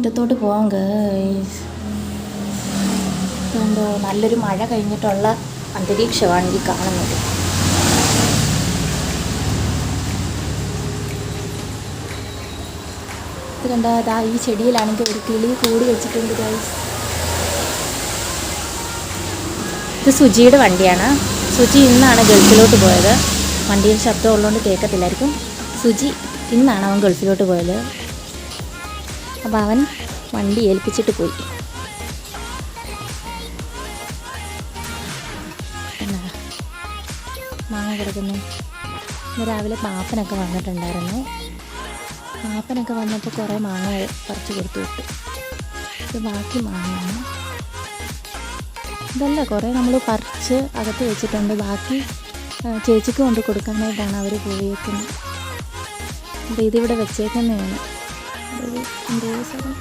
മുറ്റത്തോട്ട് പോകാം ഗൈസ്. എന്തോ നല്ലൊരു മഴ കഴിഞ്ഞിട്ടുള്ള അന്തരീക്ഷമാണ് ഈ കാണുന്നത്. ഇത് കണ്ടാ അതാ ഈ ചെടിയിലാണെങ്കിൽ ഒരു കിളി കൂടി വെച്ചിട്ടുണ്ട് ഗൈസ്. ഇത് സുജിയുടെ വണ്ടിയാണ്. സുജി ഇന്നാണ് ഗൾഫിലോട്ട് പോയത്. വണ്ടിയിൽ ശബ്ദം ഉള്ളതുകൊണ്ട് കേൾക്കത്തില്ലായിരിക്കും. സുജി ഇന്നാണ് അവൻ ഗൾഫിലോട്ട് പോയത്. അപ്പോൾ അവൻ വണ്ടി ഏൽപ്പിച്ചിട്ട് പോയി. എന്നാ മാങ്ങ കിടക്കുന്നു. ഇന്ന് രാവിലെ പാപ്പനൊക്കെ വന്നിട്ടുണ്ടായിരുന്നു. പാപ്പനൊക്കെ വന്നപ്പോൾ കുറേ മാങ്ങ പറിച്ച് കൊടുത്തു വിട്ടു. ഇത് ബാക്കി മാങ്ങയാണ്. ഇതല്ല, കുറേ നമ്മൾ പറിച്ച് അകത്ത് വെച്ചിട്ടുണ്ട്. ബാക്കി ചേച്ചിക്ക് കൊണ്ട് കൊടുക്കാനായിട്ടാണ് അവർ പോയേക്കുന്നത്. അപ്പോൾ ഇതിവിടെ വെച്ചേക്കുന്നതാണ്. എന്തോ സ്ഥലം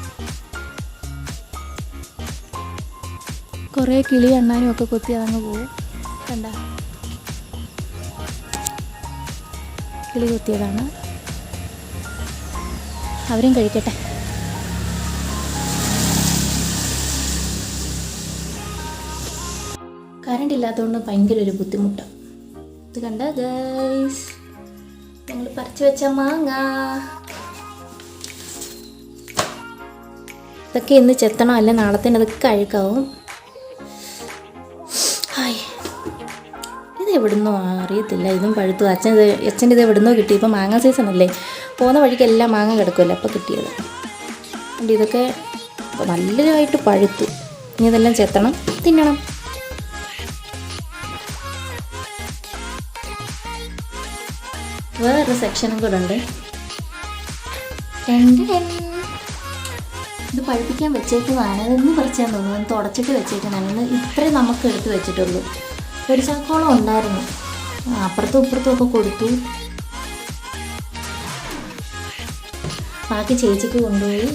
കുറേ കിളി എണ്ണാനും ഒക്കെ കൊത്തി അതങ്ങ് പോവും. കണ്ട കിളി കൊത്തിയതാണ്. അവരും കഴിക്കട്ടെ. കറണ്ട് ഇല്ലാത്തതുകൊണ്ട് ഭയങ്കര ഒരു ബുദ്ധിമുട്ടാണ്. ഇത് കണ്ട ഗൈസ്, ഞങ്ങൾ പറിച്ചു വെച്ച മാങ്ങ. ഇതൊക്കെ ഇന്ന് ചെത്തണം, അല്ല നാളത്തേന് അതൊക്കെ അഴുക്കാവും. ഹായ്, ഇത് എവിടുന്നോ അറിയത്തില്ല. ഇതും പഴുത്തു. അച്ഛൻ്റെ ഇത് എവിടുന്നോ കിട്ടി. ഇപ്പോൾ മാങ്ങ സീസൺ അല്ലേ, പോകുന്ന വഴിക്ക് എല്ലാം മാങ്ങ കിടക്കുമല്ലോ, അപ്പോൾ കിട്ടിയത്. അതുകൊണ്ട് ഇതൊക്കെ നല്ലതായിട്ട് പഴുത്തു. ഇനി ഇതെല്ലാം ചെത്തണം, തിന്നണം. വേറൊരു സെക്ഷനും കൂടെ ഉണ്ട്. ഇത് പഴുപ്പിക്കാൻ വെച്ചേക്കുന്നതാണ്. ഇതൊന്നും പറിച്ചാൽ തോന്നുന്നു. തുടച്ചിട്ട് വെച്ചേക്കുന്നതാണ്. ഇന്ന് ഇത്രയും നമുക്ക് എടുത്ത് വെച്ചിട്ടുള്ളൂ. ഒരു ചാക്കോളം ഉണ്ടായിരുന്നു. അപ്പുറത്തും ഇപ്പുറത്തും ഒക്കെ കൊടുത്തു. ബാക്കി ചേച്ചിക്ക് കൊണ്ടുപോയി.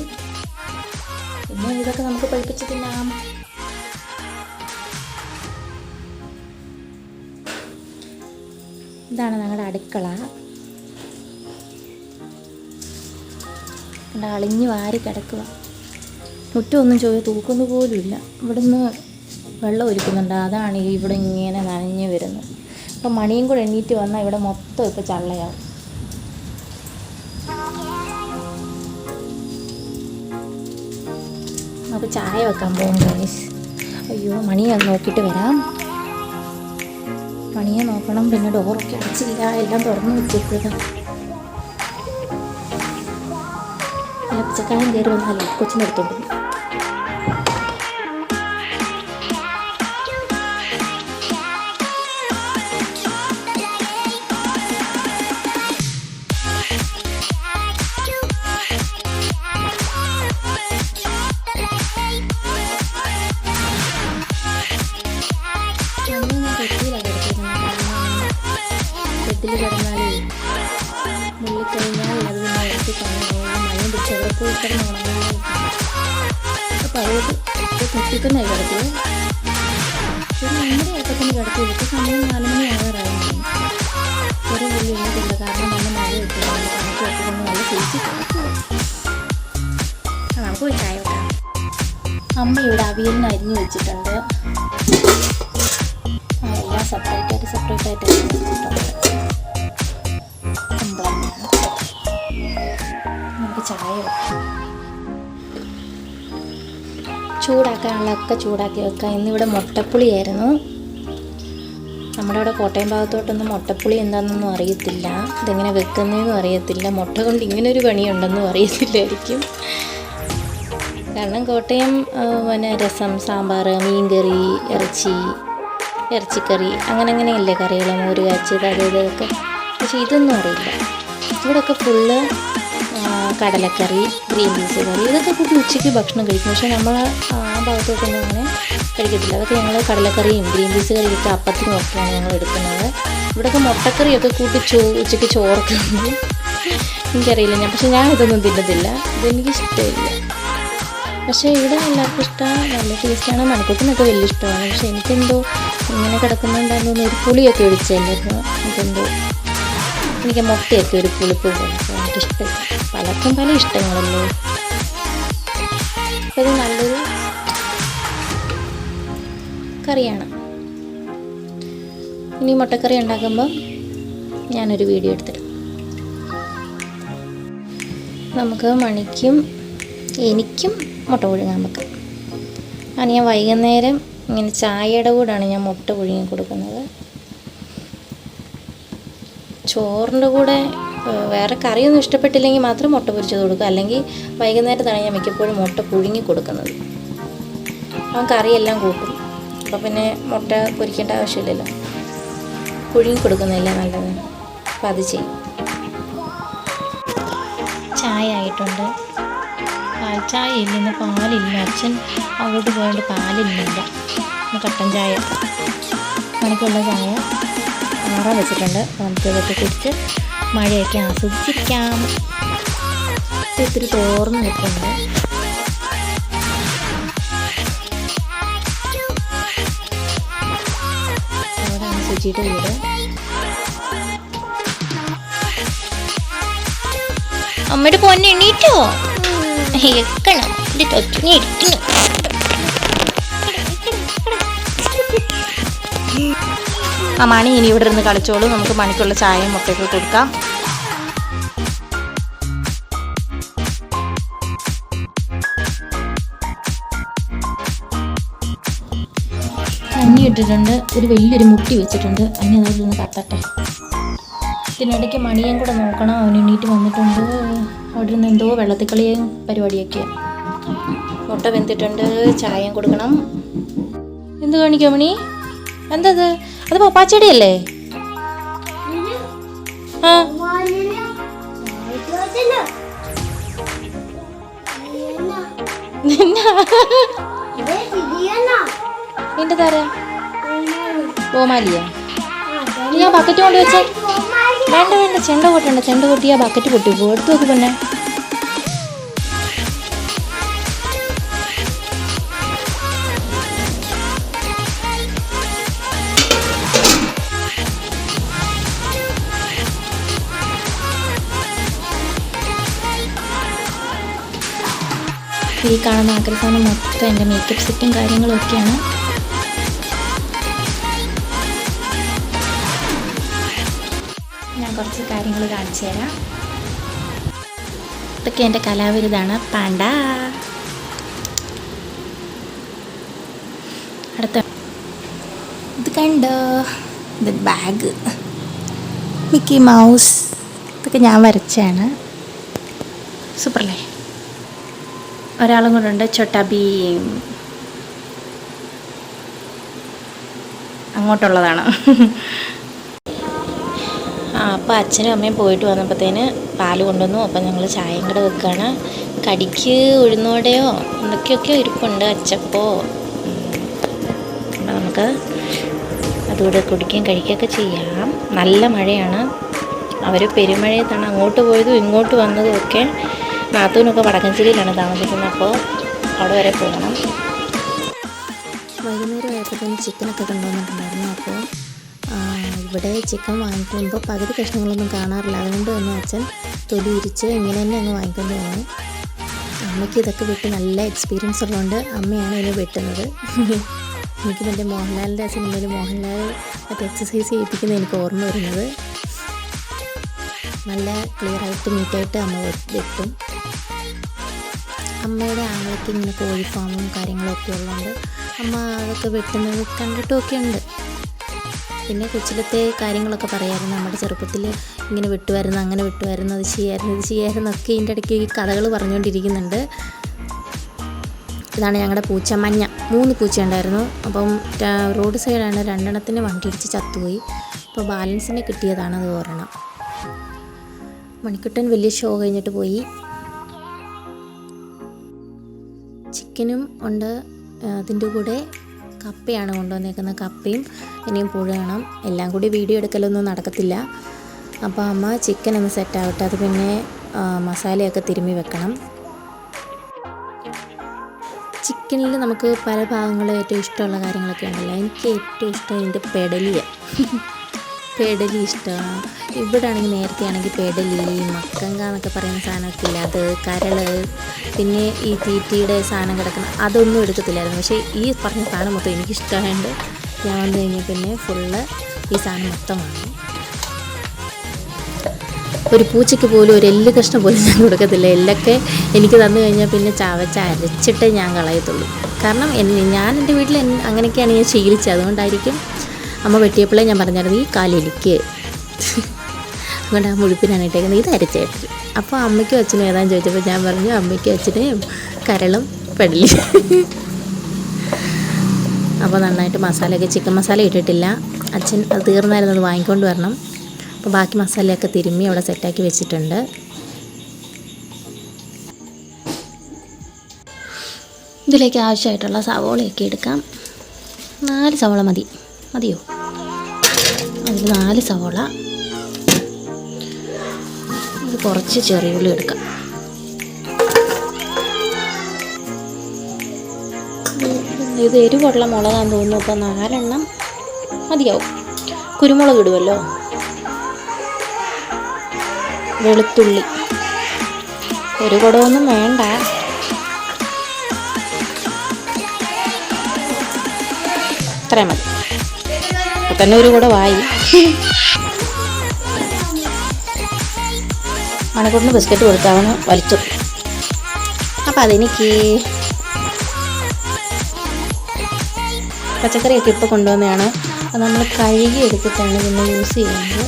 പിന്നെ ഇതൊക്കെ നമുക്ക് പഴുപ്പിച്ച് തിന്നാം. ഇതാണ് ഞങ്ങളുടെ അടുക്കള. അളിഞ്ഞ് വാരി കിടക്കുക. മുറ്റമൊന്നും തൂക്കുന്ന പോലും ഇല്ല. ഇവിടുന്ന് വെള്ളം ഒലിക്കുന്നുണ്ട്. അതാണ് ഇവിടെ ഇങ്ങനെ നനഞ്ഞ് വരുന്നത്. അപ്പം മണിയും കൂടെ എണ്ണീറ്റ് വന്നാൽ ഇവിടെ മൊത്തം ഇപ്പോൾ ചള്ളയാവും. നമുക്ക് ചായ വെക്കാൻ പോകും ഗൈസ്. അയ്യോ, മണിയെ നോക്കിയിട്ട് വരാം. മണിയെ നോക്കണം. പിന്നെ ഡോറൊക്കെ അടച്ചില്ല, എല്ലാം തുറന്നു വെച്ചേക്കുക. പച്ചക്കാലം കയറി വന്നാലേ കൊച്ചിനെടുത്തോണ്ട് പോയി. ബെഡിൽ കിടന്നാലേ മുള്ളിക്കഴിഞ്ഞാൽ അത് നേരത്തെ മഴയും പിടിച്ച് അവിടെ പോയി കിടന്ന് ഉണങ്ങാൻ. അപ്പോൾ അതുകൊണ്ട് കുട്ടിത്തന്നെ കിടക്കുക. ഒരു 2:30 ആയപ്പത്തിന് കിടത്തി. ഇപ്പോൾ സമയം 4 മണി ആകാറായിരുന്നു. ഒരു പുള്ളി എഴുന്നിട്ടില്ല. കാരണം നല്ല മഴ കിട്ടുന്നു. കണക്ക് വെച്ചുകൊണ്ട് നല്ല ചേച്ചി കിടക്കുക. നമുക്ക് പോയി ചായ വെക്കാം. അമ്മ ഇവിടെ അവിയലിന് അരിഞ്ഞു വെച്ചിട്ടുണ്ട്. എല്ലാം സെപ്പറേറ്റായിട്ട് അരിഞ്ഞു വെച്ചിട്ടുണ്ട്. നമുക്ക് ചായ വെക്കാം. ചൂടാക്കാനുള്ളതൊക്കെ ചൂടാക്കി വെക്കാം. ഇന്നിവിടെ മുട്ടപ്പുളിയായിരുന്നു. നമ്മുടെ ഇവിടെ കോട്ടയം ഭാഗത്തോട്ടൊന്നും മുട്ടപ്പുളി എന്താണെന്നൊന്നും അറിയത്തില്ല. ഇതെങ്ങനെ വെക്കുന്നതെന്നും അറിയത്തില്ല. മുട്ട കൊണ്ട് ഇങ്ങനൊരു പണിയുണ്ടെന്നും അറിയത്തില്ലായിരിക്കും. കാരണം കോട്ടയം പിന്നെ രസം, സാമ്പാർ, മീൻകറി, ഇറച്ചിക്കറി അങ്ങനെയല്ലേ കറികൾ, മോര് കാച്ചിയത്, അത് ഇതൊക്കെ. പക്ഷേ ഇതൊന്നും അറിയില്ല. ഇവിടെയൊക്കെ ഫുള്ള് കടലക്കറി, ഗ്രീൻ പീസ് കറി, ഇതൊക്കെ കൂട്ടി ഉച്ചയ്ക്ക് ഭക്ഷണം കഴിക്കും. പക്ഷേ നമ്മൾ ആ ഭാഗത്തോട്ടൊന്നും അങ്ങനെ കഴിക്കത്തില്ല. അതൊക്കെ ഞങ്ങൾ കടലക്കറിയും ഗ്രീൻ പീസ് കറിയൊക്കെ അപ്പത്തിനും ഒക്കെയാണ് ഞങ്ങൾ എടുക്കുന്നത്. ഇവിടെയൊക്കെ മുട്ടക്കറിയൊക്കെ കൂട്ടി ഉച്ചയ്ക്ക് ചോറൊക്കെ എനിക്കറിയില്ല. പക്ഷേ ഞാൻ ഇതൊന്നും തിന്നത്തില്ല. ഇതെനിക്കിഷ്ടമില്ല. പക്ഷേ ഇവിടെ എല്ലാവർക്കും ഇഷ്ടമാണ്. നല്ല ടേസ്റ്റാണ്. മണക്കത്തിനൊക്കെ വലിയ ഇഷ്ടമാണ്. പക്ഷേ എനിക്കെന്തോ ഇങ്ങനെ കിടക്കുന്നുണ്ടായിരുന്നു. ഒരു പുളിയൊക്കെ ഒഴിച്ചായിരുന്നു. എനിക്ക് മുട്ടയൊക്കെ ഒരു പുളിപ്പ് പോലെ എനിക്കിഷ്ടമില്ല. പലർക്കും പല ഇഷ്ടങ്ങളല്ലേ. അപ്പോൾ ഇത് നല്ലൊരു കറിയാണ്. ഇനി മുട്ടക്കറി ഉണ്ടാക്കുമ്പോൾ ഞാനൊരു വീഡിയോ എടുത്തിടും. നമുക്ക് മണിക്കും എനിക്കും മുട്ട പുഴുങ്ങാൻ വെക്കാം. ഞാൻ വൈകുന്നേരം ഇങ്ങനെ ചായയുടെ കൂടാണ് ഞാൻ മുട്ട പുഴുങ്ങി കൊടുക്കുന്നത്. ചോറിൻ്റെ കൂടെ വേറെ കറിയൊന്നും ഇഷ്ടപ്പെട്ടില്ലെങ്കിൽ മാത്രം മുട്ട പൊരിച്ചത് കൊടുക്കുക. അല്ലെങ്കിൽ വൈകുന്നേരത്താണ് ഞാൻ മിക്കപ്പോഴും മുട്ട പുഴുങ്ങി കൊടുക്കുന്നത്. അവൻ കറിയെല്ലാം കൂട്ടും. അപ്പോൾ പിന്നെ മുട്ട പൊരിക്കേണ്ട ആവശ്യമില്ലല്ലോ, പുഴുങ്ങി കൊടുക്കുന്നില്ല നല്ലത്. അപ്പം അത് ചെയ്യും. ചായ ആയിട്ടുണ്ട്. പാൽ ചായ ഇല്ല, ഇന്ന് പാലില്ല. അച്ഛൻ അങ്ങോട്ട് പോയതുകൊണ്ട് പാലില്ല. കട്ടൻ ചായ, മണിക്കുള്ള ചായ ആറാൻ വെച്ചിട്ടുണ്ട്. നമുക്ക് ഇതൊക്കെ കുടിച്ച് മഴയൊക്കെ ആസ്വദിച്ചിരിക്കാം. ഒത്തിരി തോർന്ന് നിൽക്കുന്നുണ്ട്. അവിടെയാണ് സുജിയുടെ വീട്. അമ്മയുടെ പൊന്നെ എണീറ്റോ? എക്കണം ഇത് തൊച്ചിനെ ഇരിക്കുന്നു. ആ മണി ഇനി ഇവിടെ ഇരുന്ന് കളിച്ചോളൂ. നമുക്ക് മണിക്കുള്ള ചായയും മുട്ടയൊക്കെ കൊടുക്കാം. കഞ്ഞി ഇട്ടിട്ടുണ്ട്. ഒരു വലിയൊരു മുട്ടി വെച്ചിട്ടുണ്ട്. അഞ്ഞി അതൊന്ന് കത്തട്ടെ. ഇതിനിടയ്ക്ക് മണിയും കൂടെ നോക്കണം. അവൻ എണീറ്റ് വന്നിട്ടുണ്ട്. അവിടെ നിന്ന് എന്തോ വെള്ളത്തിക്കളിയും പരിപാടിയൊക്കെ. മുട്ട വെന്തിട്ടുണ്ട്. ചായയും കൊടുക്കണം. എന്ത് കാണിക്കാം മണി? എന്തത്? അത് പപ്പാച്ചെടിയല്ലേ? ആ എന്റെ താരാ ഗോമാലിയാ? ഞാൻ ബക്കറ്റ് കൊണ്ട് വെച്ചേ. വേണ്ട വേണ്ട, ചെണ്ട കൊട്ടണ്ട. ചെണ്ട കൊട്ടി ആ ബക്കറ്റ് പൊട്ടിപ്പോ. എടുത്തു നോക്ക് പിന്നെ. ഈ കാണുന്ന ആഗ്രഹം മൊത്തം എൻ്റെ മേക്കപ്പ് സെറ്റും കാര്യങ്ങളും ഒക്കെയാണ്. ഞാൻ കുറച്ച് കാര്യങ്ങൾ കാണിച്ചു തരാം. ഇതൊക്കെ എൻ്റെ കലാവിരുതാണ്. പാണ്ട. അടുത്ത ഇത് കണ്ടോ? ഇത് ബാഗ്, മിക്കി മൗസ്. ഇതൊക്കെ ഞാൻ വരച്ചാണ്. സൂപ്പറല്ലേ? ഒരാളും കൂടെ ഉണ്ട്, ചോട്ടാ ഭീം. അങ്ങോട്ടുള്ളതാണ്. അപ്പോൾ അച്ഛനും അമ്മയും പോയിട്ട് വന്നപ്പോഴത്തേന് പാല് കൊണ്ടുവന്നു. അപ്പം ഞങ്ങൾ ചായയും കൂടെ വെക്കുകയാണ്. കടിക്ക് ഉഴുന്നോടെയോ എന്തൊക്കെയൊക്കെയോ ഇരിപ്പുണ്ട്, അച്ചപ്പോ. അപ്പം നമുക്ക് അതുകൂടെ കുടിക്കുകയും കഴിക്കുകയൊക്കെ ചെയ്യാം. നല്ല മഴയാണ്. അവർ പെരുമഴയത്താണ് അങ്ങോട്ട് പോയതും ഇങ്ങോട്ട് വന്നതും ഒക്കെ. നാത്തൂനൊക്കെ വടക്കഞ്ചേരിയിലാണ് താമസിക്കുന്നത്. അപ്പോൾ അവിടെ വരെ പോകണം. വൈകുന്നേരം ആയപ്പോഴത്തേന് ചിക്കനൊക്കെ കൊണ്ടുവന്നിട്ടുണ്ടായിരുന്നു. അപ്പോൾ ഇവിടെ ചിക്കൻ വാങ്ങിക്കുമ്പോൾ പകുതി കഷ്ണങ്ങളൊന്നും കാണാറില്ല. അതുകൊണ്ട് തന്നെ അച്ഛൻ തൊലി ഇരിച്ച് ഇങ്ങനെ തന്നെ അങ്ങ് വാങ്ങിക്കൊണ്ട് പോകുന്നു. അമ്മയ്ക്ക് ഇതൊക്കെ വെട്ടി നല്ല എക്സ്പീരിയൻസ് ഉള്ളതുകൊണ്ട് അമ്മയാണ് ഇതിനെ വെട്ടുന്നത്. എനിക്ക് എൻ്റെ മോഹൻലാലിൻ്റെ സിനിമയിൽ മോഹൻലാൽ മറ്റേ എക്സസൈസ് ചെയ്യിപ്പിക്കുന്നത് എനിക്ക് ഓർമ്മ വരുന്നത്. നല്ല ക്ലിയറായിട്ട് നീറ്റായിട്ട് അമ്മ വെട്ടും. അമ്മയുടെ ആങ്ങളൊക്കെ ഇങ്ങനെ കോഴി ഫാമും കാര്യങ്ങളൊക്കെ ഉള്ളതുകൊണ്ട് അമ്മ അതൊക്കെ വെട്ടുന്നത് കണ്ടിട്ടുമൊക്കെ ഉണ്ട്. പിന്നെ കൊച്ചിലത്തെ കാര്യങ്ങളൊക്കെ പറയാമായിരുന്നു. നമ്മുടെ ചെറുപ്പത്തിൽ ഇങ്ങനെ വെട്ടുമായിരുന്നു, അങ്ങനെ വെട്ടുമായിരുന്നു, അത് ചെയ്യായിരുന്നു, ഇത് ചെയ്യായിരുന്നു ഒക്കെ ഇതിൻ്റെ ഇടയ്ക്ക് ഈ കഥകൾ പറഞ്ഞുകൊണ്ടിരിക്കുന്നുണ്ട്. ഇതാണ് ഞങ്ങളുടെ പൂച്ച മഞ്ഞ. 3 പൂച്ച ഉണ്ടായിരുന്നു. അപ്പം റോഡ് സൈഡാണ്. 2 വണ്ടി ഇടിച്ച് ചത്തുപോയി. അപ്പോൾ ബാലൻസിന് കിട്ടിയതാണ് അത് ഒരെണ്ണം. മണിക്കുട്ടൻ വലിയ ഷോ കഴിഞ്ഞിട്ട് പോയി. ചിക്കനും ഉണ്ട്. അതിൻ്റെ കൂടെ കപ്പയാണ് കൊണ്ടുവന്നേക്കുന്നത്. കപ്പയും ഇനിയും പുഴുങ്ങണം. എല്ലാം കൂടി വീഡിയോ എടുക്കലൊന്നും നടക്കത്തില്ല. അപ്പോൾ അമ്മ ചിക്കൻ ഒന്ന് സെറ്റാവട്ടെ. അത് പിന്നെ മസാലയൊക്കെ തിരുമ്മി വെക്കണം. ചിക്കനിൽ നമുക്ക് പല ഭാഗങ്ങളും ഏറ്റവും ഇഷ്ടമുള്ള കാര്യങ്ങളൊക്കെ ഉണ്ടല്ലോ. എനിക്ക് ഏറ്റവും ഇഷ്ടം ഇതിൻ്റെ പെടലിയാണ്. പെടലി ഇഷ്ടമാണ്. ഇവിടെ ആണെങ്കിൽ നേരത്തെ ആണെങ്കിൽ പെടലി, മക്കങ്ക എന്നൊക്കെ പറയുന്ന സാധനമൊക്കെ ഇല്ല. അത് കരൾ, പിന്നെ ഈ തീറ്റിയുടെ സാധനം കിടക്കുന്ന അതൊന്നും എടുക്കത്തില്ലായിരുന്നു. പക്ഷേ ഈ പറഞ്ഞ സാധനം മൊത്തം എനിക്കിഷ്ടമായതുകൊണ്ട് ഞാൻ വന്നു കഴിഞ്ഞാൽ പിന്നെ ഫുള്ള് ഈ സാധനം മൊത്തം വാങ്ങി. ഒരു പൂച്ചയ്ക്ക് പോലും ഒരു എല്ല് കഷ്ണം പോലും ഞാൻ കൊടുക്കത്തില്ല. എല്ലൊക്കെ എനിക്ക് തന്നു കഴിഞ്ഞാൽ പിന്നെ ചവച്ച് അരച്ചിട്ടേ ഞാൻ കളയത്തുള്ളൂ. കാരണം ഞാൻ എൻ്റെ വീട്ടിൽ അങ്ങനെയൊക്കെയാണ് ഞാൻ ശീലിച്ചത്. അതുകൊണ്ടായിരിക്കും അമ്മ വെട്ടിയപ്പോഴേ ഞാൻ പറഞ്ഞായിരുന്നു ഈ കാലിലേക്ക് അതുകൊണ്ട് ആ മുഴുപ്പിനാണ് ഇട്ടേക്കുന്നത്, ഇത് അരച്ചേട്ടത്. അപ്പോൾ അമ്മയ്ക്കും അച്ഛനും ഏതാന്ന് ചോദിച്ചപ്പോൾ ഞാൻ പറഞ്ഞു അമ്മയ്ക്കും അച്ഛനും കരളും പെടലി. അപ്പോൾ നന്നായിട്ട് മസാലയൊക്കെ ചിക്കൻ മസാല ഇട്ടിട്ടില്ല. അച്ഛൻ അത് തീർന്നായിരുന്നു, അത് വാങ്ങിക്കൊണ്ട് വരണം. അപ്പോൾ ബാക്കി മസാലയൊക്കെ തിരുമ്മി അവിടെ സെറ്റാക്കി വെച്ചിട്ടുണ്ട്. ഇതിലേക്ക് ആവശ്യമായിട്ടുള്ള സവോളയൊക്കെ എടുക്കാം. 4 സവോള മതിയോ? അതിൽ 4 സവോള. ഇത് കുറച്ച് ചെറിയുള്ളി എടുക്കാം. ഇത് എരിവുള്ള മുളകാന്ന് തോന്നുന്നു. അപ്പോൾ 4 എണ്ണം മതിയാവും. കുരുമുളക് ഇടുമല്ലോ. വെളുത്തുള്ളി ഒരു കുടമൊന്നും വേണ്ട. ഇത്രയും മതി. അപ്പം തന്നെ ഒരു കുടമായി. മണിക്കൂറിന് ബിസ്ക്കറ്റ് കൊടുത്തവന് വലിച്ചു. അപ്പം അതെനിക്ക് പച്ചക്കറിയൊക്കെ ഇപ്പോൾ കൊണ്ടുവന്നതാണ്. അത് നമ്മൾ കഴുകി എടുത്തിട്ടാണ് പിന്നെ യൂസ് ചെയ്യുന്നത്.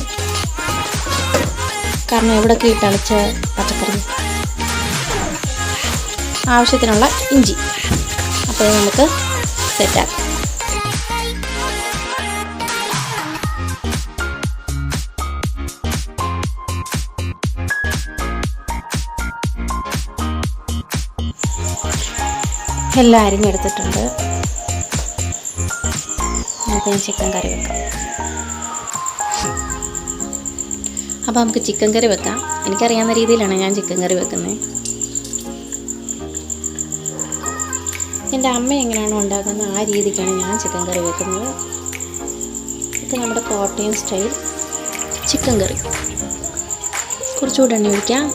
കാരണം എവിടെയൊക്കെ ഇട്ടളിച്ച പച്ചക്കറി. ആവശ്യത്തിനുള്ള ഇഞ്ചി. അപ്പോൾ നമുക്ക് സെറ്റാക്കാം. എല്ലാം അരിഞ്ഞെടുത്തിട്ടുണ്ട്. നമുക്ക് ചിക്കൻ കറി വെക്കാം. അപ്പോൾ നമുക്ക് ചിക്കൻ കറി വെക്കാം. എനിക്കറിയാവുന്ന രീതിയിലാണ് ഞാൻ ചിക്കൻ കറി വെക്കുന്നത്. എൻ്റെ അമ്മ എങ്ങനെയാണോ ഉണ്ടാക്കുന്നത് ആ രീതിക്കാണ് ഞാൻ ചിക്കൻ കറി വെക്കുന്നത്. ഇത് നമ്മുടെ കോട്ടയം സ്റ്റൈൽ ചിക്കൻ കറി. കുറച്ചുകൂടെ എണ്ണ ഒഴിക്കാം.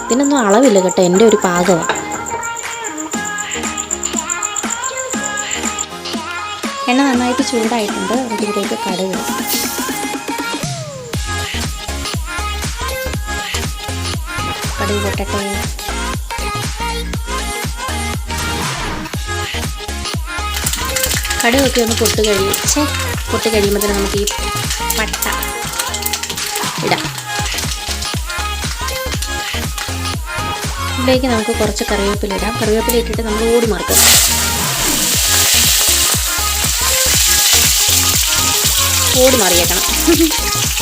ഇതിനൊന്നും അളവില്ല കേട്ടോ, എൻ്റെ ഒരു പാകമാണ്. എണ്ണ നന്നായിട്ട് ചൂടായിട്ടുണ്ട്. നമുക്ക് ഇതിലേക്ക് കടുക് ഇടാം. കടുക് പൊട്ടട്ടെ. കടുകൊക്കെ ഒന്ന് പൊട്ടി കഴിയുമ്പോൾ തന്നെ നമുക്ക് ഈ പട്ട ഇടാം. ഇതിലേക്ക് നമുക്ക് കുറച്ച് കറിവേപ്പില ഇടാം. കറിവേപ്പില ഇട്ടിട്ട് നമ്മൾ ഓടി മറിക്കാം. ഓടി മറിയേക്കണം.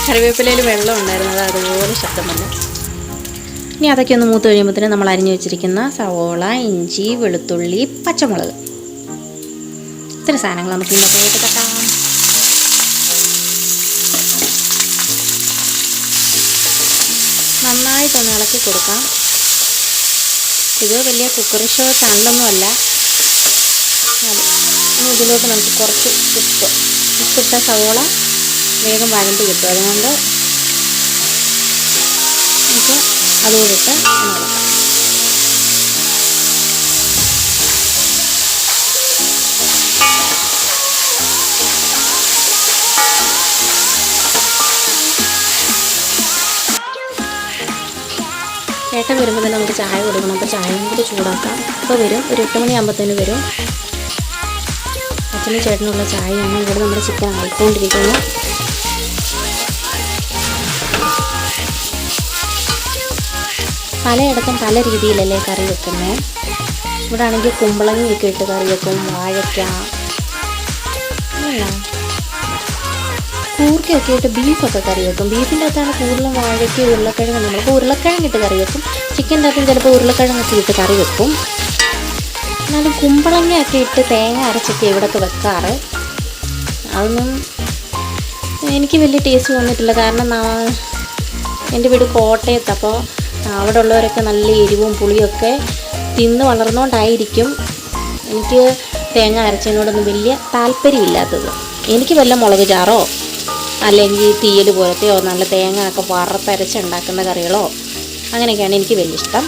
കറിവേപ്പിലയിൽ വെള്ളം ഉണ്ടായിരുന്നത് അതുപോലെ ശബ്ദം വന്നു. ഇനി അതൊക്കെ ഒന്ന് മൂത്ത് കഴിയുമ്പോൾ നമ്മൾ അരിഞ്ഞു വെച്ചിരിക്കുന്ന സവോള, ഇഞ്ചി, വെളുത്തുള്ളി, പച്ചമുളക്, ഇത്ര സാധനങ്ങൾ നമുക്ക് ഇന്നത്തെ തട്ടാം. നന്നായിട്ടൊന്ന് ഇളക്കി കൊടുക്കാം. ഇത് വലിയ കുക്കറി ഷോ ചാനലൊന്നും അല്ല. ഇനി ഇതിലോട്ട് നമുക്ക് കുറച്ച് ഉപ്പിട്ട സവോള വേഗം വഴണ്ടി കിട്ടും. അതുകൊണ്ട് നമുക്ക് അതുകൂടിട്ട് ഒന്ന് ഇളക്കാം. ഏട്ടൻ വരുമ്പോൾ തന്നെ നമുക്ക് ചായ കൊടുക്കണം. അപ്പോൾ ചായയും കൂടി ചൂടാക്കാം. ഇപ്പോൾ വരും, ഒരു 8 മണിയാകുമ്പോഴത്തേന് വരും. അച്ഛനും ചേട്ടനുള്ള ചായയാണ്. ഇവിടെ നമ്മുടെ ചിക്കൻ ആയിക്കൊണ്ടിരിക്കുന്നത്. പലയിടത്തും പല രീതിയിലല്ലേ കറി വെക്കുന്നത്. ഇവിടെ ആണെങ്കിൽ കുമ്പളങ്ങയൊക്കെ ഇട്ട് കറി വെക്കും, വാഴയ്ക്ക, കൂർക്കയൊക്കെ ഇട്ട് ബീഫൊക്കെ കറി വെക്കും. ബീഫിൻ്റെ അകത്താണ് കൂടുതലും വാഴയ്ക്ക്, ഉരുളക്കിഴങ്ങ്. നമ്മളിപ്പോൾ ഉരുളക്കിഴങ്ങിട്ട് കറി വെക്കും. ചിക്കൻ്റെ അകത്തും ചിലപ്പോൾ ഉരുളക്കിഴങ്ങൊക്കെ ഇട്ട് കറി വെക്കും. എന്നാലും കുമ്പളങ്ങയൊക്കെ ഇട്ട് തേങ്ങ അരച്ചൊക്കെ ഇവിടെയൊക്കെ വെക്കാറ്. അതൊന്നും എനിക്ക് വലിയ ടേസ്റ്റ് തോന്നിയിട്ടില്ല. കാരണം എൻ്റെ വീട് കോട്ടയത്ത്. അപ്പോൾ അവിടെ ഉള്ളവരൊക്കെ നല്ല എരിവും പുളിയൊക്കെ തിന്ന് വളർന്നുകൊണ്ടായിരിക്കും എനിക്ക് തേങ്ങ അരച്ചതിനോടൊന്നും വലിയ താല്പര്യമില്ലാത്തത്. എനിക്ക് വല്ല മുളക് ചാറോ അല്ലെങ്കിൽ തീയൽ പോലത്തെയോ നല്ല തേങ്ങ ഒക്കെ വറുത്തരച്ചുണ്ടാക്കുന്ന കറികളോ അങ്ങനെയൊക്കെയാണ് എനിക്ക് വലിയ ഇഷ്ടം.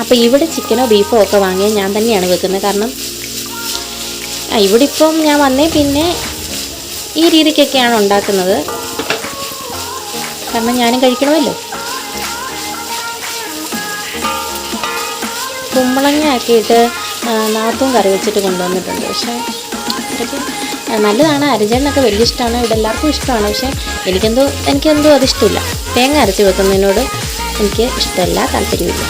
അപ്പോൾ ഇവിടെ ചിക്കനോ ബീഫോ ഒക്കെ വാങ്ങിയാൽ ഞാൻ തന്നെയാണ് വെക്കുന്നത്. കാരണം ഇവിടെ ഇപ്പം ഞാൻ വന്നേ പിന്നെ ഈ രീതിക്കൊക്കെയാണ് ഉണ്ടാക്കുന്നത്. കാരണം ഞാനും കഴിക്കണമല്ലോ. കുമ്പളങ്ങ ആക്കിയിട്ട് നാത്തും കറി വെച്ചിട്ട് കൊണ്ടുവന്നിട്ടുണ്ട്. പക്ഷേ അതൊക്കെ നല്ലതാണ്. അരജണ്ണൊക്കെ വലിയ ഇഷ്ടമാണ്. ഇവിടെ എല്ലാവർക്കും ഇഷ്ടമാണ്. പക്ഷേ എനിക്കെന്തോ അതിഷ്ടമില്ല. തേങ്ങ അരച്ച് വെക്കുന്നതിനോട് എനിക്ക് ഇഷ്ടമല്ല, താല്പര്യമില്ല.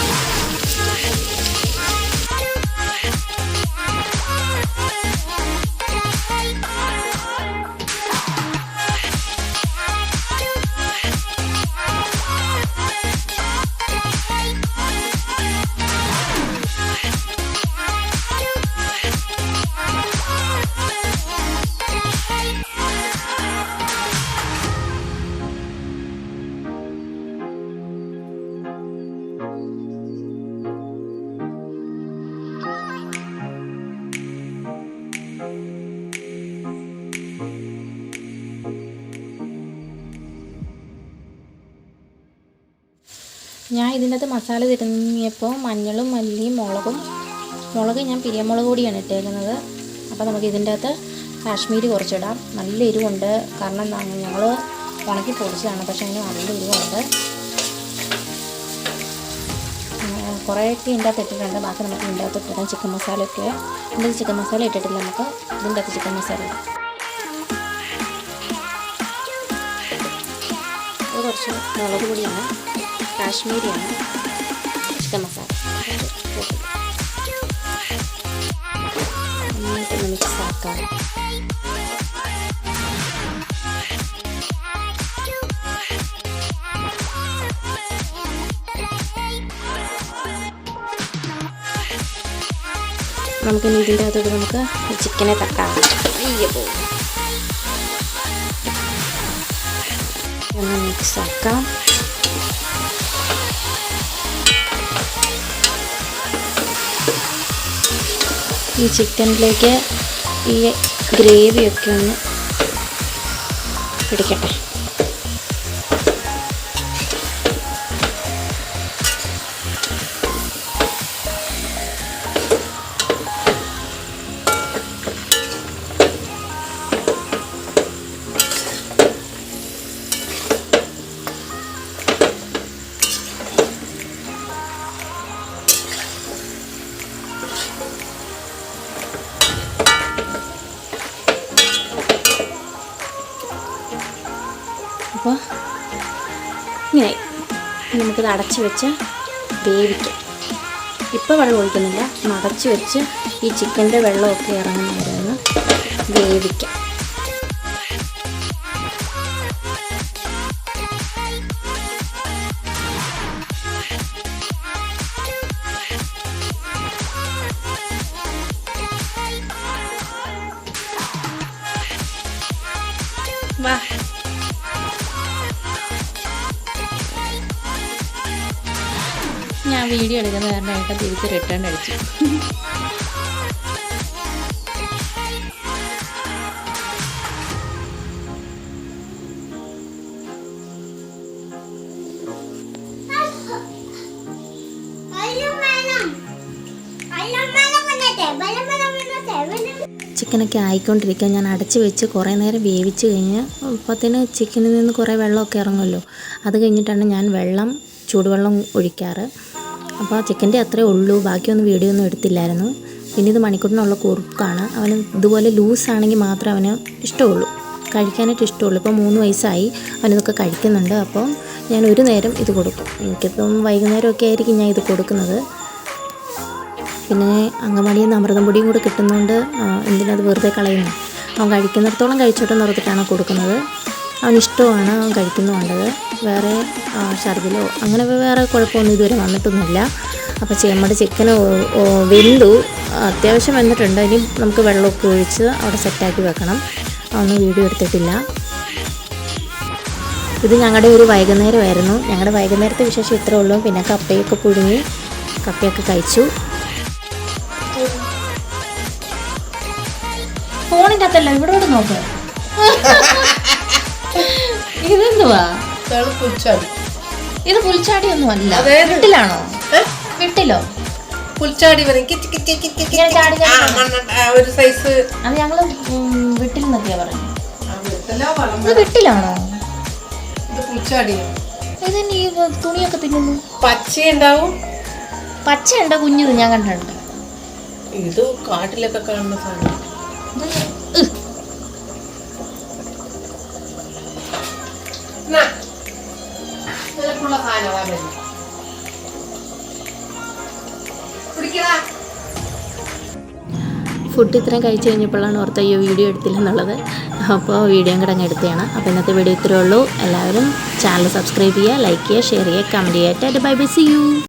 ഞാൻ ഇതിൻ്റെ അകത്ത് മസാല തിരുമ്മിയപ്പോൾ മഞ്ഞളും മല്ലിയും മുളക് ഞാൻ പിരിയമുളക് കൂടിയാണ് ഇട്ടേക്കുന്നത്. അപ്പോൾ നമുക്ക് ഇതിൻ്റെ അകത്ത് കാശ്മീരി കുറച്ചിടാം. നല്ല എരിവുണ്ട്. കാരണം ഞങ്ങൾ ഉണക്കി പൊടിച്ചതാണ്. പക്ഷേ അതിന് നല്ല എരിവുണ്ട്. കുറേയൊക്കെ ഇതിൻ്റെ അകത്ത് ഇട്ടിട്ടുണ്ട്. ബാക്കി നമുക്ക് ഇതിൻ്റെ അകത്ത് ഇട്ടിടാം. ചിക്കൻ മസാലയൊക്കെ ഇതിൻ്റെ ചിക്കൻ മസാല ഇട്ടിട്ടില്ല. നമുക്ക് ഇതിൻ്റെ അകത്ത് ചിക്കൻ മസാല ഇടാം. ഇത് കുറച്ച് മുളക് പൊടിയാണ്, കാശ്മീരിയാണ് ചിക്കൻ മസാല. നന്നായിട്ടൊന്ന് മിക്സ് ആക്കാം. നമുക്കിനി ഇതിൻ്റെ അകത്തോട്ട് നമുക്ക് ചിക്കനെ തട്ടാം. ഒന്ന് മിക്സ് ആക്കാം. ഈ ചിക്കനിലേക്ക് ഈ ഗ്രേവിയൊക്കെ ഒന്ന് പിടിക്കട്ടെ. അപ്പോൾ ഇങ്ങനെ നമുക്കിത് അടച്ച് വെച്ച് വേവിക്കാം. ഇപ്പോൾ വെള്ളം ഒഴിക്കുന്നില്ല. അടച്ച് വെച്ച് ഈ ചിക്കൻ്റെ വെള്ളമൊക്കെ ഇറങ്ങുന്ന വരെ ഒന്ന് വേവിക്കാം. വാ, ഞാൻ വീഡിയോ എടുക്കുന്ന കാരണമായിട്ട് തിരിച്ച് റിട്ടേൺ അടിച്ചു. ചിക്കനൊക്കെ ആയിക്കൊണ്ടിരിക്കുക. ഞാൻ അടച്ച് വെച്ച് കുറേ നേരം വേവിച്ച് കഴിഞ്ഞ് അപ്പോഴത്തേന് ചിക്കനിൽ നിന്ന് കുറേ വെള്ളമൊക്കെ ഇറങ്ങുമല്ലോ. അത് കഴിഞ്ഞിട്ടാണ് ഞാൻ ചൂടുവെള്ളം ഒഴിക്കാറ്. അപ്പോൾ ചിക്കൻ്റെ അത്രേ ഉള്ളൂ. ബാക്കിയൊന്നും വീഡിയോ ഒന്നും എടുത്തില്ലായിരുന്നു. പിന്നെ ഇത് മണിക്കൂറിനുള്ള കുറുക്കാണ്. അവന് ഇതുപോലെ ലൂസാണെങ്കിൽ മാത്രമേ അവന് ഇഷ്ടമുള്ളൂ, കഴിക്കാനായിട്ട് ഇഷ്ടമുള്ളൂ. ഇപ്പോൾ 3 വയസ്സായി, അവനിതൊക്കെ കഴിക്കുന്നുണ്ട്. അപ്പോൾ ഞാൻ ഒരു നേരം ഇത് കൊടുക്കും. എനിക്കിപ്പം വൈകുന്നേരമൊക്കെ ആയിരിക്കും ഞാൻ ഇത് കൊടുക്കുന്നത്. പിന്നെ അങ്കൻവാടിയിൽ നിന്ന് അമൃതം പൊടിയും കൂടെ കിട്ടുന്നതുകൊണ്ട് എന്തിനത് വെറുതെ കളയുന്നു. അവൻ കഴിക്കുന്നിടത്തോളം കഴിച്ചോട്ടെ നിർത്തിയിട്ടാണ് കൊടുക്കുന്നത്. അവനിഷ്ടമാണ്, അവൻ കഴിക്കുന്നുണ്ടത്. വേറെ ഛർദിലോ അങ്ങനെ വേറെ കുഴപ്പമൊന്നും ഇതുവരെ വന്നിട്ടൊന്നുമില്ല. അപ്പോൾ നമ്മുടെ ചിക്കൻ വെന്തു, അത്യാവശ്യം വന്നിട്ടുണ്ട്. ഇനി നമുക്ക് വെള്ളമൊക്കെ ഒഴിച്ച് അവിടെ സെറ്റാക്കി വെക്കണം. അതൊന്നും വീഡിയോ എടുത്തിട്ടില്ല. ഇത് ഞങ്ങളുടെ ഒരു വൈകുന്നേരമായിരുന്നു. ഞങ്ങളുടെ വൈകുന്നേരത്തെ വിശേഷം ഇത്രേ ഉള്ളൂ. പിന്നെ കപ്പയൊക്കെ പുഴുങ്ങി കപ്പയൊക്കെ കഴിച്ചു. ഫോണിൻ്റെ അകത്തല്ല, ഇവിടെ നോക്ക്. ഇതെന്തുവാ? ഇത് പുൽച്ചാടി ഒന്നും അല്ല. വീട്ടിലാണോ? വീട്ടിലോ? പുൽച്ചാടി പറയും കിച്ച് കിച്ച് കിച്ച് കിച്ച്. ഇങ്ങനെ ചാടി ആ, ഒരു സൈസ് അത് ഞങ്ങള് വീട്ടിൽ നിന്നൊക്കെയാ പറഞ്ഞു. വീട്ടിലോ വളം ഇത് വീട്ടിലാണോ? ഇത് പുൽച്ചാടിയോ? ഇതിന് ഈ തുണിയൊക്കെ തിന്നുന്നു. പച്ച ഉണ്ടാവും, പച്ചയുണ്ടോ കുഞ്ഞത് ഞാൻ കണ്ടിട്ടുണ്ട്. ഇത് കാട്ടിലൊക്കെ കാണുന്ന സാധനം. ഫുഡ് ഇത്രയും കഴിച്ച് കഴിഞ്ഞപ്പോഴാണ് ഓർത്ത ഈ വീഡിയോ എടുത്തില്ലെന്നുള്ളത്. അപ്പോൾ വീഡിയോ കൂടെ അങ്ങ് എടുത്തതാണ്. അപ്പോൾ ഇന്നത്തെ വീഡിയോ ഇത്രയേ ഉള്ളൂ. എല്ലാവരും ചാനൽ സബ്സ്ക്രൈബ് ചെയ്യുക, ലൈക്ക് ചെയ്യുക, ഷെയർ ചെയ്യുക, കമൻറ്റ് ചെയ്യുക. Bye bye, see U.